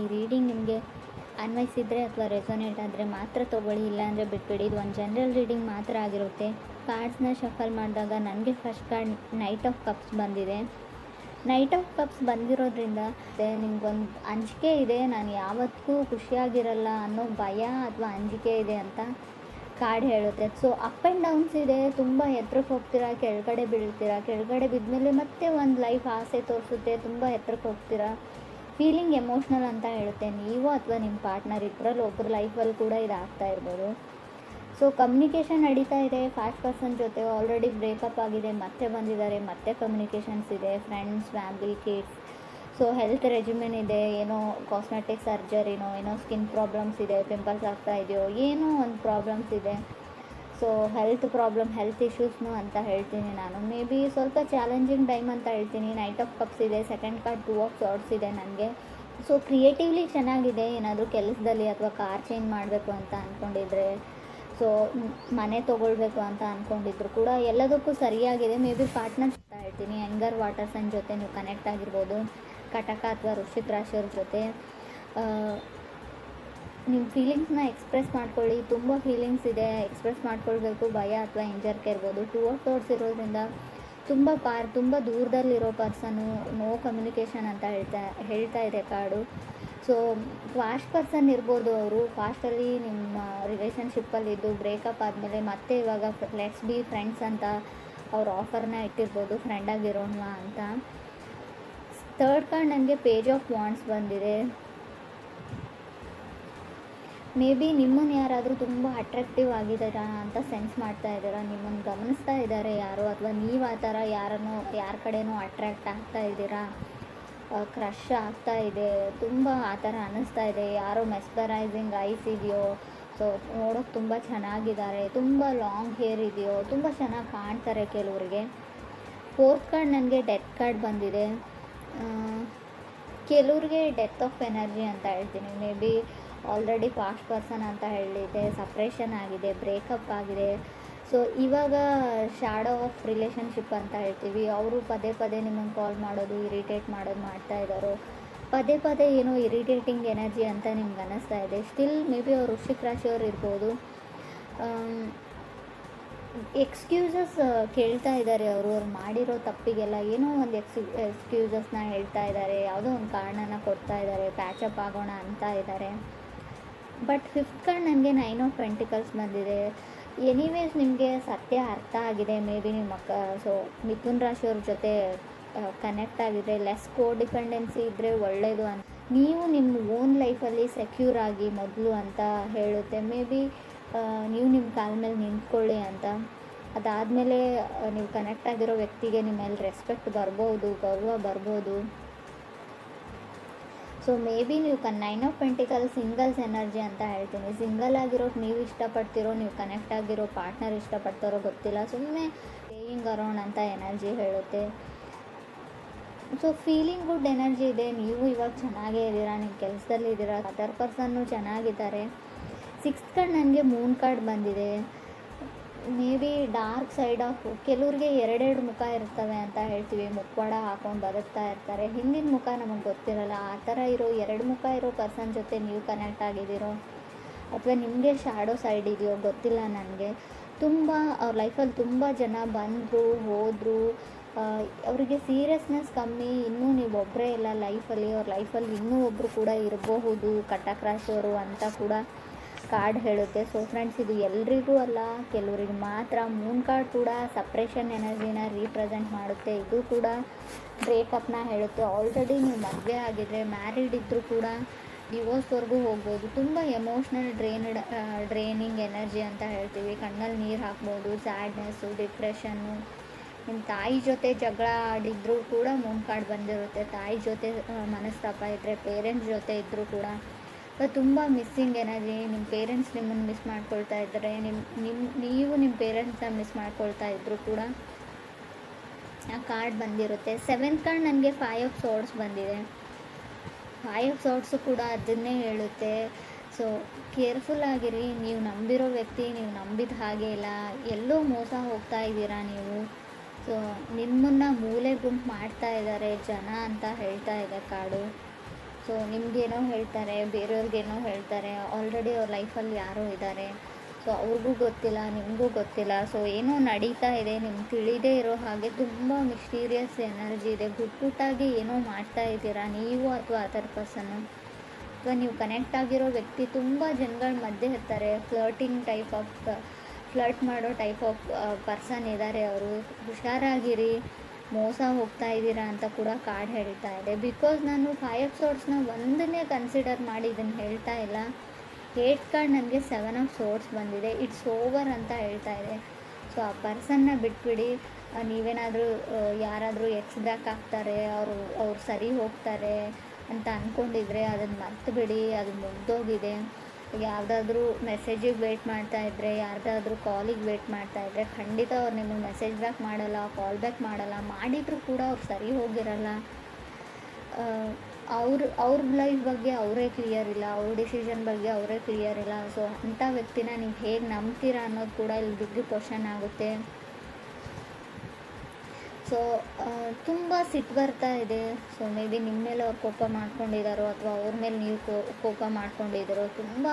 ಈ ರೀಡಿಂಗ್ ನಿಮಗೆ ಅನ್ವಯಿಸಿದರೆ ಅಥವಾ ರೆಸೊನೇಟ್ ಆದರೆ ಮಾತ್ರ ತೊಗೊಳ್ಳಿ, ಇಲ್ಲಾಂದರೆ ಬಿಟ್ಬಿಡಿ. ಇದು ಒಂದು ಜನರಲ್ ರೀಡಿಂಗ್ ಮಾತ್ರ ಆಗಿರುತ್ತೆ. ಕಾರ್ಡ್ಸ್ನ ಶಫಲ್ ಮಾಡಿದಾಗ ನನಗೆ first card knight of cups ಬಂದಿದೆ. ನೈಟ್ ಆಫ್ ಕಪ್ಸ್ ಬಂದಿರೋದ್ರಿಂದ ನಿಮ್ಗೊಂದು ಅಂಜಿಕೆ ಇದೆ, ನಾನು ಯಾವತ್ತೂ ಖುಷಿಯಾಗಿರಲ್ಲ ಅನ್ನೋ ಭಯ ಅಥವಾ ಅಂಜಿಕೆ ಇದೆ ಅಂತ ಕಾರ್ಡ್ ಹೇಳುತ್ತೆ. ಸೊ ಅಪ್ ಆ್ಯಂಡ್ ಡೌನ್ಸ್ ಇದೆ, ತುಂಬ ಎತ್ತರಕ್ಕೆ ಹೋಗ್ತೀರಾ, ಕೆಳಗಡೆ ಬೀಳ್ತೀರಾ, ಕೆಳಗಡೆ ಬಿದ್ಮೇಲೆ ಮತ್ತೆ ಒಂದು ಲೈಫ್ ಆಸೆ ತೋರಿಸುತ್ತೆ, ತುಂಬ ಎತ್ತರಕ್ಕೆ ಹೋಗ್ತೀರಾ. ಫೀಲಿಂಗ್ ಎಮೋಷ್ನಲ್ ಅಂತ ಹೇಳುತ್ತೆ. ನೀವು ಅಥವಾ ನಿಮ್ಮ ಪಾರ್ಟ್ನರ್ ಇಬ್ಬರಲ್ಲಿ ಒಬ್ಬರು ಲೈಫಲ್ಲಿ ಕೂಡ ಇದಾಗ್ತಾ ಇರ್ಬೋದು. ಸೊ ಕಮ್ಯುನಿಕೇಷನ್ ನಡೀತಾ ಇದೆ ಫಾಸ್ಟ್ ಪರ್ಸನ್ ಜೊತೆ. ಆಲ್ರೆಡಿ ಬ್ರೇಕಪ್ ಆಗಿದೆ, ಮತ್ತೆ ಬಂದಿದ್ದಾರೆ, ಮತ್ತೆ ಕಮ್ಯುನಿಕೇಷನ್ಸ್ ಇದೆ, friends, family, kids. So health regimen ಇದೆ, ಏನೋ ಕಾಸ್ಮೆಟಿಕ್ ಸರ್ಜರಿನೋ, ಏನೋ ಸ್ಕಿನ್ ಪ್ರಾಬ್ಲಮ್ಸ್ ಇದೆ, ಪಿಂಪಲ್ಸ್ ಆಗ್ತಾ ಇದೆಯೋ, ಏನೋ ಒಂದು ಪ್ರಾಬ್ಲಮ್ಸ್ ಇದೆ. ಸೊ ಹೆಲ್ತ್ ಇಶ್ಯೂಸ್ನು ಅಂತ ಹೇಳ್ತೀನಿ ನಾನು. ಮೇ ಬಿ ಸ್ವಲ್ಪ ಚಾಲೆಂಜಿಂಗ್ ಟೈಮ್ ಅಂತ ಹೇಳ್ತೀನಿ. ನೈಟ್ ಆಫ್ ಕಪ್ಸ್ ಇದೆ, ಸೆಕೆಂಡ್ ಕಾರ್ಡ್ 2 ಆಫ್ ಸಾರ್ಡ್ಸ್ ಇದೆ ನನಗೆ. ಸೊ ಕ್ರಿಯೇಟಿವ್ಲಿ ಚೆನ್ನಾಗಿದೆ. ಏನಾದರೂ ಕೆಲಸದಲ್ಲಿ ಅಥವಾ ಕಾರ್ ಚೇಂಜ್ ಮಾಡಬೇಕು ಅಂತ ಅಂದ್ಕೊಂಡಿದ್ರೆ, ಸೊ ಮನೆ ತೊಗೊಳ್ಬೇಕು ಅಂತ ಅಂದ್ಕೊಂಡಿದ್ರು ಕೂಡ ಎಲ್ಲದಕ್ಕೂ ಸರಿಯಾಗಿದೆ. ಮೇ ಬಿ ಪಾರ್ಟ್ನರ್ ಅಂತ ಹೇಳ್ತೀನಿ. ಎಂಗರ್ ವಾಟರ್ ಸೈನ್ ಜೊತೆ ನೀವು ಕನೆಕ್ಟ್ ಆಗಿರ್ಬೋದು, ಕಟಕ ಅಥವಾ ವೃಶ್ಚಿಕ ರಾಶಿಯವ್ರ ಜೊತೆ. ನಿಮ್ಮ ಫೀಲಿಂಗ್ಸ್ನ ಎಕ್ಸ್ಪ್ರೆಸ್ ಮಾಡ್ಕೊಳ್ಳಿ. ತುಂಬ ಫೀಲಿಂಗ್ಸ್ ಇದೆ, ಎಕ್ಸ್ಪ್ರೆಸ್ ಮಾಡ್ಕೊಳ್ಬೇಕು. ಭಯ ಅಥವಾ ಹಿಂಜರಿಕೆ ಇರ್ಬೋದು. 2 ಆಫ್ ಸಾರ್ಡ್ಸ್ ಇರೋದ್ರಿಂದ ತುಂಬ ದೂರದಲ್ಲಿರೋ ಪರ್ಸನ್ನು, ನೋ ಕಮ್ಯುನಿಕೇಷನ್ ಅಂತ ಹೇಳ್ತಾ ಇದೆ ಕಾರ್ಡು. ಸೊ ಫಾಸ್ಟ್ ಪರ್ಸನ್ ಇರ್ಬೋದು. ಅವರು ಫಾಸ್ಟಲ್ಲಿ ನಿಮ್ಮ ರಿಲೇಷನ್ಶಿಪ್ಪಲ್ಲಿದ್ದು ಬ್ರೇಕಪ್ ಆದಮೇಲೆ ಮತ್ತೆ ಇವಾಗ ಲೆಟ್ಸ್ ಬಿ ಫ್ರೆಂಡ್ಸ್ ಅಂತ ಅವ್ರ ಆಫರ್ನ ಇಟ್ಟಿರ್ಬೋದು, ಫ್ರೆಂಡ್ ಆಗಿರೋಣ ಅಂತ. ಥರ್ಡ್ ಕಾರ್ಡ್ ನನಗೆ ಪೇಜ್ ಆಫ್ ವಾಂಡ್ಸ್ ಬಂದಿದೆ. ಮೇ ಬಿ ನಿಮ್ಮನ್ನು ಯಾರಾದರೂ ತುಂಬ ಅಟ್ರಾಕ್ಟಿವ್ ಆಗಿದ್ದಾರಾ ಅಂತ ಸೆನ್ಸ್ ಮಾಡ್ತಾ ಇದ್ದೀರಾ, ನಿಮ್ಮನ್ನು ಗಮನಿಸ್ತಾ ಇದ್ದಾರೆ ಯಾರೋ, ಅಥವಾ ನೀವು ಆ ಥರ ಯಾರ ಕಡೆನೋ ಅಟ್ರ್ಯಾಕ್ಟ್ ಆಗ್ತಾ ಇದ್ದೀರಾ, ಕ್ರಶ್ ಆಗ್ತಾ ಇದೆ, ತುಂಬ ಆ ಥರ ಅನ್ನಿಸ್ತಾ ಇದೆ. ಯಾರೋ ಮೆಸ್ಪರೈಸಿಂಗ್ ಐಸ್ ಇದೆಯೋ, ಸೊ ನೋಡೋಕೆ ತುಂಬ ಚೆನ್ನಾಗಿದ್ದಾರೆ, ತುಂಬ ಲಾಂಗ್ ಹೇರ್ ಇದೆಯೋ, ತುಂಬ ಚೆನ್ನಾಗಿ ಕಾಣ್ತಾರೆ ಕೆಲವರಿಗೆ. ಫೋರ್ತ್ ಕಾರ್ಡ್ ನನಗೆ ಡೆತ್ ಕಾರ್ಡ್ ಬಂದಿದೆ. ಕೆಲವ್ರಿಗೆ ಡೆತ್ ಆಫ್ ಎನರ್ಜಿ ಅಂತ ಹೇಳ್ತೀನಿ. May be already fast person ಅಂತ ಹೇಳಿದೆ, ಸಪ್ರೇಷನ್ ಆಗಿದೆ, ಬ್ರೇಕಪ್ ಆಗಿದೆ. ಸೊ ಇವಾಗ ಶ್ಯಾಡೋ ಆಫ್ ರಿಲೇಷನ್ಶಿಪ್ ಅಂತ ಹೇಳ್ತೀವಿ. ಅವರು ಪದೇ ನಿಮ್ಮನ್ನು ಕಾಲ್ ಮಾಡೋದು, ಇರಿಟೇಟ್ ಮಾಡೋದು ಮಾಡ್ತಾ ಇದ್ದಾರೋ, ಪದೇ ಏನೋ ಇರಿಟೇಟಿಂಗ್ ಎನರ್ಜಿ ಅಂತ ನಿಮ್ಗೆ ಅನ್ನಿಸ್ತಾ ಇದೆ. ಸ್ಟಿಲ್ ಮೇ ಬಿ ಅವ್ರು ವೃಶ್ಚಿಕ ರಾಶಿಯವ್ರು ಇರ್ಬೋದು. ಎಕ್ಸ್ಕ್ಯೂಸಸ್ ಕೇಳ್ತಾ ಇದ್ದಾರೆ. ಅವರು ಮಾಡಿರೋ ತಪ್ಪಿಗೆಲ್ಲ ಏನೋ ಒಂದು ಎಕ್ಸ್ಕ್ಯೂಸಸ್ನ ಹೇಳ್ತಾ ಇದ್ದಾರೆ, ಯಾವುದೋ ಒಂದು ಕಾರಣನ ಕೊಡ್ತಾ ಇದ್ದಾರೆ, ಪ್ಯಾಚಪ್ ಆಗೋಣ ಅಂತ ಇದ್ದಾರೆ. ಬಟ್ ಫಿಫ್ತ್ ಕಾರ್ಡ್ ನನಗೆ 9 ಆಫ್ ಪೆಂಟಿಕಲ್ಸ್ ಬಂದಿದೆ. ಎನಿವೇಸ್ ನಿಮಗೆ ಸತ್ಯ ಅರ್ಥ ಆಗಿದೆ. ಮೇ ಬಿ ನಿಮ್ಮ ಸೊ ಮಿಥುನ್ ರಾಶಿಯವ್ರ ಜೊತೆ ಕನೆಕ್ಟ್ ಆಗಿದ್ರೆ, ಲೆಸ್ ಕೋಡಿಪೆಂಡೆನ್ಸಿ ಇದ್ದರೆ ಒಳ್ಳೆಯದು ಅಂತ. ನೀವು ನಿಮ್ಮ ಓನ್ ಲೈಫಲ್ಲಿ ಸೆಕ್ಯೂರ್ ಆಗಿ ಮೊದಲು ಅಂತ ಹೇಳುತ್ತೆ. ಮೇ ಬಿ ನೀವು ನಿಮ್ಮ ಕಾಲ ಮೇಲೆ ನಿಂತ್ಕೊಳ್ಳಿ ಅಂತ. ಅದಾದಮೇಲೆ ನೀವು ಕನೆಕ್ಟ್ ಆಗಿರೋ ವ್ಯಕ್ತಿಗೆ ನಿಮ್ಮ ಮೇಲೆ ರೆಸ್ಪೆಕ್ಟ್ ಬರ್ಬೋದು, ಗೌರವ ಬರ್ಬೋದು. ಸೊ ಮೇ ಬಿ ನೀವು 9 ಆಫ್ ಪೆಂಟಿಕಲ್ ಸಿಂಗಲ್ಸ್ ಎನರ್ಜಿ ಅಂತ ಹೇಳ್ತೀನಿ. ಸಿಂಗಲ್ ಆಗಿರೋಕೆ ನೀವು ಇಷ್ಟಪಡ್ತಿರೋ, ನೀವು ಕನೆಕ್ಟ್ ಆಗಿರೋ ಪಾರ್ಟ್ನರ್ ಇಷ್ಟಪಡ್ತಾರೋ ಗೊತ್ತಿಲ್ಲ, ಸುಮ್ಮನೆ ಸ್ಟೇಯಿಂಗ್ ಅರೌಂಡ್ ಅಂತ ಎನರ್ಜಿ ಹೇಳುತ್ತೆ. ಸೊ ಫೀಲಿಂಗ್ ಗುಡ್ ಎನರ್ಜಿ ಇದೆ. ನೀವು ಇವಾಗ ಚೆನ್ನಾಗೇ ಇದ್ದೀರಾ, ನಿಮ್ಮ ಕೆಲಸದಲ್ಲಿ ಇದ್ದೀರಾ, ಅದರ್ ಪರ್ಸನ್ನು ಚೆನ್ನಾಗಿದ್ದಾರೆ. ಸಿಕ್ಸ್ತ್ ಕಾರ್ಡ್ ನನಗೆ ಮೂನ್ ಕಾರ್ಡ್ ಬಂದಿದೆ. May be dark side of ಕೆಲವ್ರಿಗೆ 2 ಮುಖ ಇರ್ತವೆ ಅಂತ ಹೇಳ್ತೀವಿ. ಮುಖವಾಡ ಹಾಕೊಂಡು ಬದುಕ್ತಾ ಇರ್ತಾರೆ, ಹಿಂದಿನ ಮುಖ ನಮಗೆ ಗೊತ್ತಿರಲ್ಲ. ಆ ಥರ ಇರೋ 2 ಮುಖ ಇರೋ ಪರ್ಸನ್ ಜೊತೆ ನೀವು ಕನೆಕ್ಟ್ ಆಗಿದ್ದೀರೋ, ಅಥವಾ ನಿಮಗೆ ಶ್ಯಾಡೋ ಸೈಡ್ ಇದೆಯೋ ಗೊತ್ತಿಲ್ಲ ನನಗೆ. ಅವ್ರ ಲೈಫಲ್ಲಿ ತುಂಬ ಜನ ಬಂದರು ಹೋದರು, ಅವರಿಗೆ ಸೀರಿಯಸ್ನೆಸ್ ಕಮ್ಮಿ. ಇನ್ನೂ ನೀವು ಒಬ್ಬರೇ ಇಲ್ಲ ಲೈಫಲ್ಲಿ, ಅವ್ರ ಲೈಫಲ್ಲಿ ಇನ್ನೂ ಒಬ್ಬರು ಕೂಡ ಇರಬಹುದು, ಕಟಕ ರಾಶಿಯವರು ಅಂತ ಕೂಡ ಕಾರ್ಡ್ ಹೇಳುತ್ತೆ. ಸೊ ಫ್ರೆಂಡ್ಸ್, ಇದು ಎಲ್ರಿಗೂ ಅಲ್ಲ, ಕೆಲವರಿಗೆ ಮಾತ್ರ. ಮೂನ್ ಕಾರ್ಡ್ ಕೂಡ ಸಪ್ರೇಷನ್ ಎನರ್ಜಿನ ರೀಪ್ರೆಸೆಂಟ್ ಮಾಡುತ್ತೆ. ಇದು ಕೂಡ ಬ್ರೇಕಪ್ನ ಹೇಳುತ್ತೆ. ಆಲ್ರೆಡಿ ನೀವು ಮದುವೆ ಆಗಿದ್ರೆ, ಮ್ಯಾರಿಡ್ ಇದ್ದರೂ ಕೂಡ ಡಿವೋರ್ಸ್ವರೆಗೂ ಹೋಗ್ಬೋದು. ತುಂಬ ಎಮೋಷ್ನಲ್ ಡ್ರೈನಿಂಗ್ ಎನರ್ಜಿ ಅಂತ ಹೇಳ್ತೀವಿ. ಕಣ್ಣಲ್ಲಿ ನೀರು ಹಾಕ್ಬೋದು, ಸ್ಯಾಡ್ನೆಸ್ಸು, ಡಿಪ್ರೆಷನ್ನು. ನಿಮ್ಮ ತಾಯಿ ಜೊತೆ ಜಗಳ ಆಡಿದ್ರೂ ಕೂಡ ಮೂನ್ ಕಾರ್ಡ್ ಬಂದಿರುತ್ತೆ. ತಾಯಿ ಜೊತೆ ಮನಸ್ತಾಪ ಇದ್ದರೆ, ಪೇರೆಂಟ್ಸ್ ಜೊತೆ ಇದ್ದರೂ ಕೂಡ ತುಂಬ ಮಿಸ್ಸಿಂಗ್ ಎನರ್ಜಿ. ನಿಮ್ಮ ಪೇರೆಂಟ್ಸ್ ನಿಮ್ಮನ್ನು ಮಿಸ್ ಮಾಡ್ಕೊಳ್ತಾ ಇದ್ದರೆ, ನೀವು ನಿಮ್ಮ ಪೇರೆಂಟ್ಸ್ನ ಮಿಸ್ ಮಾಡ್ಕೊಳ್ತಾ ಇದ್ದರೂ ಕೂಡ ಆ ಕಾರ್ಡ್ ಬಂದಿರುತ್ತೆ. 7th ಕಾರ್ಡ್ ನನಗೆ 5 ಆಫ್ ಸಾರ್ಡ್ಸ್ ಬಂದಿದೆ. 5 ಆಫ್ ಸಾರ್ಡ್ಸು ಕೂಡ ಅದನ್ನೇ ಹೇಳುತ್ತೆ. ಸೊ ಕೇರ್ಫುಲ್ ಆಗಿರಿ. ನೀವು ನಂಬಿರೋ ವ್ಯಕ್ತಿ ನೀವು ನಂಬಿದ ಹಾಗೆ ಇಲ್ಲ, ಎಲ್ಲೋ ಮೋಸ ಹೋಗ್ತಾ ಇದ್ದೀರಾ ನೀವು. ಸೊ ನಿಮ್ಮನ್ನು ಮೂಲೆ ಗುಂಪು ಮಾಡ್ತಾ ಇದ್ದಾರೆ ಜನ ಅಂತ ಹೇಳ್ತಾ ಇದೆ ಕಾರ್ಡು. ಸೊ ನಿಮಗೇನೋ ಹೇಳ್ತಾರೆ, ಬೇರೆಯವ್ರಿಗೇನೋ ಹೇಳ್ತಾರೆ. ಆಲ್ರೆಡಿ ಅವ್ರ ಲೈಫಲ್ಲಿ ಯಾರೋ ಇದ್ದಾರೆ. ಸೊ ಅವ್ರಿಗೂ ಗೊತ್ತಿಲ್ಲ, ನಿಮಗೂ ಗೊತ್ತಿಲ್ಲ. ಸೊ ಏನೋ ನಡೀತಾ ಇದೆ, ನಿಮ್ಗೆ ತಿಳಿದೇ ಇರೋ ಹಾಗೆ ತುಂಬ ಮಿಸ್ಟೀರಿಯಸ್ ಎನರ್ಜಿ ಇದೆ. ಗುಟ್ಟಾಗಿ ಏನೋ ಮಾಡ್ತಾ ಇದ್ದೀರಾ ನೀವು ಅಥವಾ ಅದರ್ ಪರ್ಸನ್ನು, ಅಥವಾ ನೀವು ಕನೆಕ್ಟ್ ಆಗಿರೋ ವ್ಯಕ್ತಿ ತುಂಬ ಜನಗಳ ಮಧ್ಯೆ ಇರ್ತಾರೆ. ಫ್ಲರ್ಟ್ ಮಾಡೋ ಟೈಪ್ ಆಫ್ ಪರ್ಸನ್ ಇದ್ದಾರೆ ಅವರು. ಹುಷಾರಾಗಿರಿ, ಮೋಸ ಹೋಗ್ತಾ ಇದ್ದೀರಾ ಅಂತ ಕೂಡ ಕಾರ್ಡ್ ಹೇಳ್ತಾ ಇದೆ. ಬಿಕಾಸ್ ನಾನು 5 ಆಫ್ ಸೋರ್ಡ್ಸ್ನ ಒಂದನ್ನೇ ಕನ್ಸಿಡರ್ ಮಾಡಿ ಇದನ್ನು ಹೇಳ್ತಾ ಇಲ್ಲ. 8 ಕಾರ್ಡ್ ನನಗೆ 7 ಆಫ್ ಸೋರ್ಡ್ಸ್ ಬಂದಿದೆ. ಇಟ್ಸ್ ಓವರ್ ಅಂತ ಹೇಳ್ತಾ ಇದೆ. ಸೊ ಆ ಪರ್ಸನ್ನ ಬಿಟ್ಬಿಡಿ. ನೀವೇನಾದರೂ ಯಾರಾದರೂ ಎಕ್ಸ್ ಬ್ಯಾಕ್ ಆಗ್ತಾರೆ, ಅವ್ರು ಸರಿ ಹೋಗ್ತಾರೆ ಅಂತ ಅಂದ್ಕೊಂಡಿದ್ರೆ ಅದನ್ನು ಮರ್ತು ಬಿಡಿ. ಅದು ಮುಗ್ದೋಗಿದೆ. ಯಾವುದಾದ್ರೂ ಮೆಸೇಜಿಗೆ ವೆಯ್ಟ್ ಮಾಡ್ತಾಯಿದ್ರೆ, ಯಾರ್ದಾದ್ರೂ ಕಾಲಿಗೆ ವೆಯ್ಟ್ ಮಾಡ್ತಾಯಿದ್ರೆ, ಖಂಡಿತ ಅವ್ರು ನಿಮಗೆ ಮೆಸೇಜ್ ಬ್ಯಾಕ್ ಮಾಡಲ್ಲ, ಕಾಲ್ ಬ್ಯಾಕ್ ಮಾಡಲ್ಲ. ಮಾಡಿದರೂ ಕೂಡ ಅವ್ರು ಸರಿ ಹೋಗಿರಲ್ಲ. ಅವ್ರ ಲೈಫ್ ಬಗ್ಗೆ ಅವರೇ ಕ್ಲಿಯರ್ ಇಲ್ಲ, ಅವ್ರ ಡಿಸಿಷನ್ ಬಗ್ಗೆ ಅವರೇ ಕ್ಲಿಯರ್ ಇಲ್ಲ. ಸೊ ಅಂಥ ವ್ಯಕ್ತಿನ ನೀವು ಹೇಗೆ ನಂಬ್ತೀರಾ ಅನ್ನೋದು ಕೂಡ ಇಲ್ಲಿ ಬಿಗ್ ಕ್ವಶನ್ ಆಗುತ್ತೆ. ಸೊ ತುಂಬ ಸಿಟ್ಟು ಬರ್ತಾ ಇದೆ. ಸೊ ಮೇ ಬಿ ನಿಮ್ಮ ಮೇಲೆ ಅವ್ರು ಕೋಪ ಮಾಡ್ಕೊಂಡಿದ್ದಾರೋ ಅಥವಾ ಅವ್ರ ಮೇಲೆ ನೀವು ಕೋಪ ಮಾಡ್ಕೊಂಡಿದ್ದಾರೋ. ತುಂಬ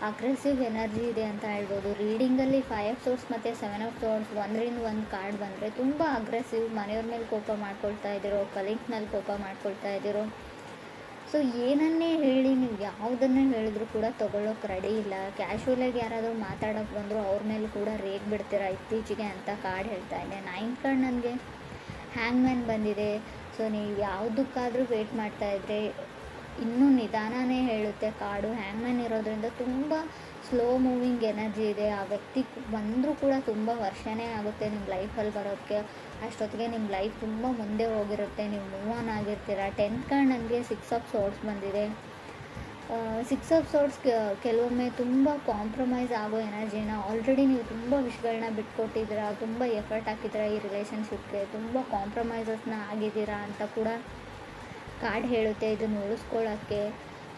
ಅಗ್ರೆಸಿವ್ ಎನರ್ಜಿ ಇದೆ ಅಂತ ಹೇಳ್ಬೋದು. ರೀಡಿಂಗಲ್ಲಿ 5 ಆಫ್ ಸೋರ್ಡ್ಸ್ ಮತ್ತು 7 ಆಫ್ ಸೋರ್ಡ್ಸ್ ಒಂದರಿಂದ ಒಂದು ಕಾರ್ಡ್ ಬಂದರೆ ತುಂಬ ಅಗ್ರೆಸಿವ್. ಮನೆಯವ್ರ ಮೇಲೆ ಕೋಪ ಮಾಡ್ಕೊಳ್ತಾ ಇದ್ದೀರೋ, ಕಲೀಗ್ ಮೇಲೆ ಕೋಪ ಮಾಡ್ಕೊಳ್ತಾ ಇದ್ದೀರೋ. ಸೊ ಏನನ್ನೇ ಹೇಳಿ, ನೀವು ಯಾವುದನ್ನೇ ಹೇಳಿದ್ರು ಕೂಡ ತೊಗೊಳ್ಳೋಕೆ ರೆಡಿ ಇಲ್ಲ. ಕ್ಯಾಶುವಲಾಗಿ ಯಾರಾದರೂ ಮಾತಾಡೋಕ್ಕೆ ಬಂದರೂ ಅವ್ರ ಮೇಲೆ ಕೂಡ ರೇಗ್ ಬಿಡ್ತೀರಾ ಇತ್ತೀಚೆಗೆ ಅಂತ ಕಾರ್ಡ್ ಹೇಳ್ತಾ ಇದೆ. 9th ಕಾರ್ಡ್ ನನಗೆ ಹ್ಯಾಂಗ್ ಮ್ಯಾನ್ ಬಂದಿದೆ. ಸೊ ನೀವು ಯಾವುದಕ್ಕಾದರೂ ವೆಯ್ಟ್ ಮಾಡ್ತಾಯಿದ್ರೆ ಇನ್ನೂ ನಿಧಾನನೇ ಹೇಳುತ್ತೆ ಕಾರ್ಡು. ಹ್ಯಾಂಗ್ ಮ್ಯಾನ್ ಇರೋದ್ರಿಂದ ತುಂಬ ಸ್ಲೋ ಮೂವಿಂಗ್ ಎನರ್ಜಿ ಇದೆ. ಆ ವ್ಯಕ್ತಿ ಬಂದರೂ ಕೂಡ ತುಂಬ ವರ್ಷನೇ ಆಗುತ್ತೆ ನಿಮ್ಮ ಲೈಫಲ್ಲಿ ಬರೋದಕ್ಕೆ. ಅಷ್ಟೊತ್ತಿಗೆ ನಿಮ್ಮ ಲೈಫ್ ತುಂಬ ಮುಂದೆ ಹೋಗಿರುತ್ತೆ, ನೀವು ಮೂವ್ ಆನ್ ಆಗಿರ್ತೀರ. 10th ಕಾರ್ಡ್ ನನಗೆ 6 ಆಫ್ ಸೋರ್ಡ್ಸ್ ಬಂದಿದೆ. 6 ಆಫ್ ಸೋರ್ಡ್ಸ್ ಕೆಲವೊಮ್ಮೆ ತುಂಬ ಕಾಂಪ್ರಮೈಸ್ ಆಗೋ ಎನರ್ಜಿನ, ಆಲ್ರೆಡಿ ನೀವು ತುಂಬ ವಿಷಯಗಳನ್ನ ಬಿಟ್ಕೊಟ್ಟಿದ್ದೀರಾ, ತುಂಬ ಎಫರ್ಟ್ ಹಾಕಿದ್ದೀರಾ ಈ ರಿಲೇಷನ್ಶಿಪ್ಗೆ, ತುಂಬ ಕಾಂಪ್ರಮೈಸಸ್ನ ಆಗಿದ್ದೀರಾ ಅಂತ ಕೂಡ ಕಾರ್ಡ್ ಹೇಳುತ್ತೆ ಇದನ್ನು ಉಳಿಸ್ಕೊಳ್ಳೋಕ್ಕೆ.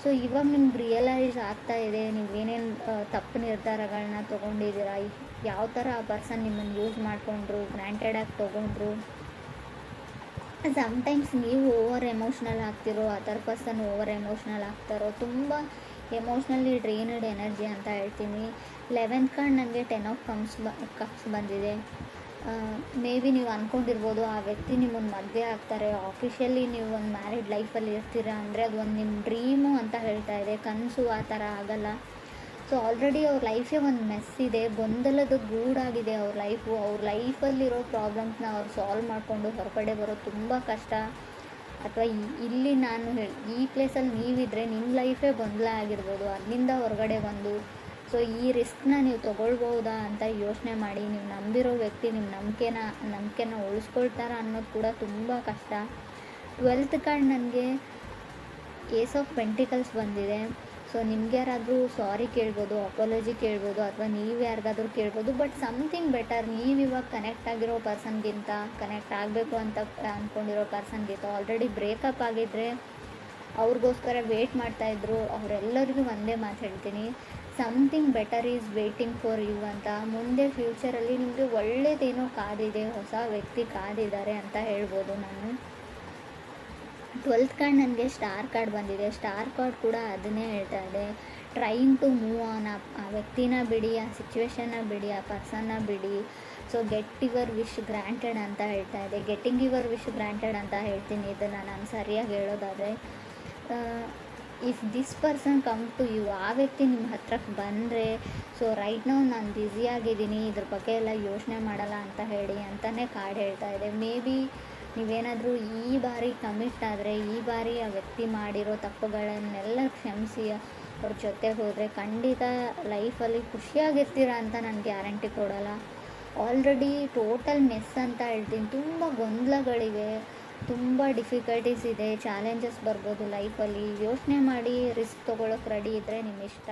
ಸೊ ಇವಾಗ ನಿಮ್ಗೆ ರಿಯಲೈಸ್ ಆಗ್ತಾ ಇದೆ ನೀವೇನೇನು ತಪ್ಪು ನಿರ್ಧಾರಗಳನ್ನ ತೊಗೊಂಡಿದ್ದೀರಾ, ಯಾವ ಥರ ಆ ಪರ್ಸನ್ ನಿಮ್ಮನ್ನು ಯೂಸ್ ಮಾಡಿಕೊಂಡ್ರು, ಗ್ರ್ಯಾಂಟೆಡಾಗಿ ತೊಗೊಂಡ್ರು. ಸಮ್ಟೈಮ್ಸ್ ನೀವು ಓವರ್ ಎಮೋಷ್ನಲ್ ಆಗ್ತಿರೋ, ಅದರ್ ಪರ್ಸನ್ ಓವರ್ ಎಮೋಷ್ನಲ್ ಆಗ್ತಾರೋ. ತುಂಬ ಎಮೋಷ್ನಲಿ ಡ್ರೈನ್ಡ್ ಎನರ್ಜಿ ಅಂತ ಹೇಳ್ತೀನಿ. 11th ಕಾರ್ಡ್ ನನಗೆ 10 ಆಫ್ ಕಪ್ಸ್ ಬಂದಿದೆ. ಮೇ ಬಿ ನೀವು ಅಂದ್ಕೊಂಡಿರ್ಬೋದು ಆ ವ್ಯಕ್ತಿ ನಿಮ್ಮನ್ನು ಮದುವೆ ಆಗ್ತಾರೆ, ಆಫಿಷಿಯಲಿ ನೀವು ಒಂದು ಮ್ಯಾರಿಡ್ ಲೈಫಲ್ಲಿ ಇರ್ತೀರಾ ಅಂದರೆ ಅದು ಒಂದು ನಿಮ್ಮ ಡ್ರೀಮು ಅಂತ ಹೇಳ್ತಾ ಇದೆ. ಕನಸು ಆ ಥರ ಆಗಲ್ಲ. ಸೊ ಆಲ್ರೆಡಿ ಅವ್ರ ಲೈಫೇ ಒಂದು ಮೆಸ್ ಇದೆ, ಗೊಂದಲದ ಗೂಡಾಗಿದೆ ಅವ್ರ ಲೈಫು. ಅವ್ರ ಲೈಫಲ್ಲಿರೋ ಪ್ರಾಬ್ಲಮ್ಸ್ನ ಅವ್ರು ಸಾಲ್ವ್ ಮಾಡಿಕೊಂಡು ಹೊರಗಡೆ ಬರೋದು ತುಂಬ ಕಷ್ಟ. ಅಥವಾ ಇಲ್ಲಿ ನಾನು ಈ ಪ್ಲೇಸಲ್ಲಿ ನೀವಿದ್ರೆ ನಿಮ್ಮ ಲೈಫೇ ಗೊಂದಲ ಆಗಿರ್ಬೋದು, ಅಲ್ಲಿಂದ ಹೊರಗಡೆ ಬಂದು ಸೊ ಈ ರಿಸ್ಕ್ನ ನೀವು ತೊಗೊಳ್ಬೋದಾ ಅಂತ ಯೋಚನೆ ಮಾಡಿ. ನೀವು ನಂಬಿರೋ ವ್ಯಕ್ತಿ ನಿಮ್ಮ ನಂಬಿಕೆನ ಉಳಿಸ್ಕೊಳ್ತಾರ ಅನ್ನೋದು ಕೂಡ ತುಂಬ ಕಷ್ಟ. 12th ಕಾರ್ಡ್ ನನಗೆ ಏಸ್ ಆಫ್ ಪೆಂಟಿಕಲ್ಸ್ ಬಂದಿದೆ. ಸೊ ನಿಮ್ಗೆ ಯಾರಾದರೂ ಸಾರಿ ಕೇಳ್ಬೋದು, ಅಪಾಲಜಿ ಕೇಳ್ಬೋದು, ಅಥವಾ ನೀವು ಯಾರಿಗಾದ್ರೂ ಕೇಳ್ಬೋದು. But something better. ನೀವು ಇವಾಗ ಕನೆಕ್ಟ್ ಆಗಿರೋ ಪರ್ಸನ್ಗಿಂತ, ಕನೆಕ್ಟ್ ಆಗಬೇಕು ಅಂತ ಅಂದ್ಕೊಂಡಿರೋ ಪರ್ಸನ್ಗಿಂತ ಆಲ್ರೆಡಿ ಬ್ರೇಕಪ್ ಆಗಿದ್ದರೆ ಅವ್ರಿಗೋಸ್ಕರ ವೆಯ್ಟ್ ಮಾಡ್ತಾಯಿದ್ರು, ಅವರೆಲ್ಲರಿಗೂ ಒಂದೇ ಮಾತು ಹೇಳ್ತೀನಿ, something better is waiting for you ಅಂತ. ಮುಂದೆ ಫ್ಯೂಚರಲ್ಲಿ ನಿಮಗೆ ಒಳ್ಳೆಯದೇನೋ ಕಾದಿದೆ, ಹೊಸ ವ್ಯಕ್ತಿ ಕಾದಿದ್ದಾರೆ ಅಂತ ಹೇಳ್ಬೋದು ನಾನು. 12th ಕಾರ್ಡ್ ನನಗೆ ಸ್ಟಾರ್ ಕಾರ್ಡ್ ಬಂದಿದೆ. ಸ್ಟಾರ್ ಕಾರ್ಡ್ ಕೂಡ ಅದನ್ನೇ ಹೇಳ್ತಾ ಇದೆ, ಟ್ರೈನ್ ಟು ಮೂವ್ ಆನ್. ಆ ವ್ಯಕ್ತಿನ ಬಿಡಿ, ಆ ಸಿಚುವೇಶನ್ನ ಬಿಡಿ, ಆ ಪರ್ಸನ್ನ ಬಿಡಿ. So get your wish granted ಅಂತ ಹೇಳ್ತಾ ಇದೆ. ಗೆಟ್ಟಿಂಗ್ ಯುವರ್ ವಿಶ್ ಗ್ರ್ಯಾಂಟೆಡ್ ಅಂತ ಹೇಳ್ತೀನಿ ಇದನ್ನು ನಾನು ಸರಿಯಾಗಿ ಹೇಳೋದಾದರೆ. If this person come to you, ಆ ವ್ಯಕ್ತಿ ನಿಮ್ಮ ಹತ್ರಕ್ಕೆ ಬಂದರೆ, ಸೊ ರೈಟ್ ನಾವು ನಾನು ಬ್ಯುಸಿಯಾಗಿದ್ದೀನಿ, ಇದ್ರ ಬಗ್ಗೆ ಎಲ್ಲ ಯೋಚನೆ ಮಾಡಲ್ಲ ಅಂತ ಹೇಳಿ ಅಂತಲೇ ಕಾರ್ಡ್ ಹೇಳ್ತಾ ಇದೆ. ಮೇ ಬಿ ನೀವೇನಾದರೂ ಈ ಬಾರಿ ಕಮಿಟ್ ಆದರೆ, ಈ ಬಾರಿ ಆ ವ್ಯಕ್ತಿ ಮಾಡಿರೋ ತಪ್ಪುಗಳನ್ನೆಲ್ಲ ಕ್ಷಮಿಸಿ ಅವ್ರ ಜೊತೆಗೆ ಹೋದರೆ ಖಂಡಿತ ಲೈಫಲ್ಲಿ ಖುಷಿಯಾಗಿರ್ತೀರ ಅಂತ ನಾನು ಗ್ಯಾರಂಟಿ ಕೊಡೋಲ್ಲ. ಆಲ್ರೆಡಿ ಟೋಟಲ್ ಮೆಸ್ ಅಂತ ಹೇಳ್ತೀನಿ. ತುಂಬ ಗೊಂದಲಗಳಿವೆ, ತುಂಬ ಡಿಫಿಕಲ್ಟೀಸ್ ಇದೆ, ಚಾಲೆಂಜಸ್ ಬರ್ಬೋದು ಲೈಫಲ್ಲಿ. ಯೋಚನೆ ಮಾಡಿ ರಿಸ್ಕ್ ತೊಗೊಳಕ್ಕೆ ರೆಡಿ ಇದ್ದರೆ ನಿಮ್ಮ ಇಷ್ಟ.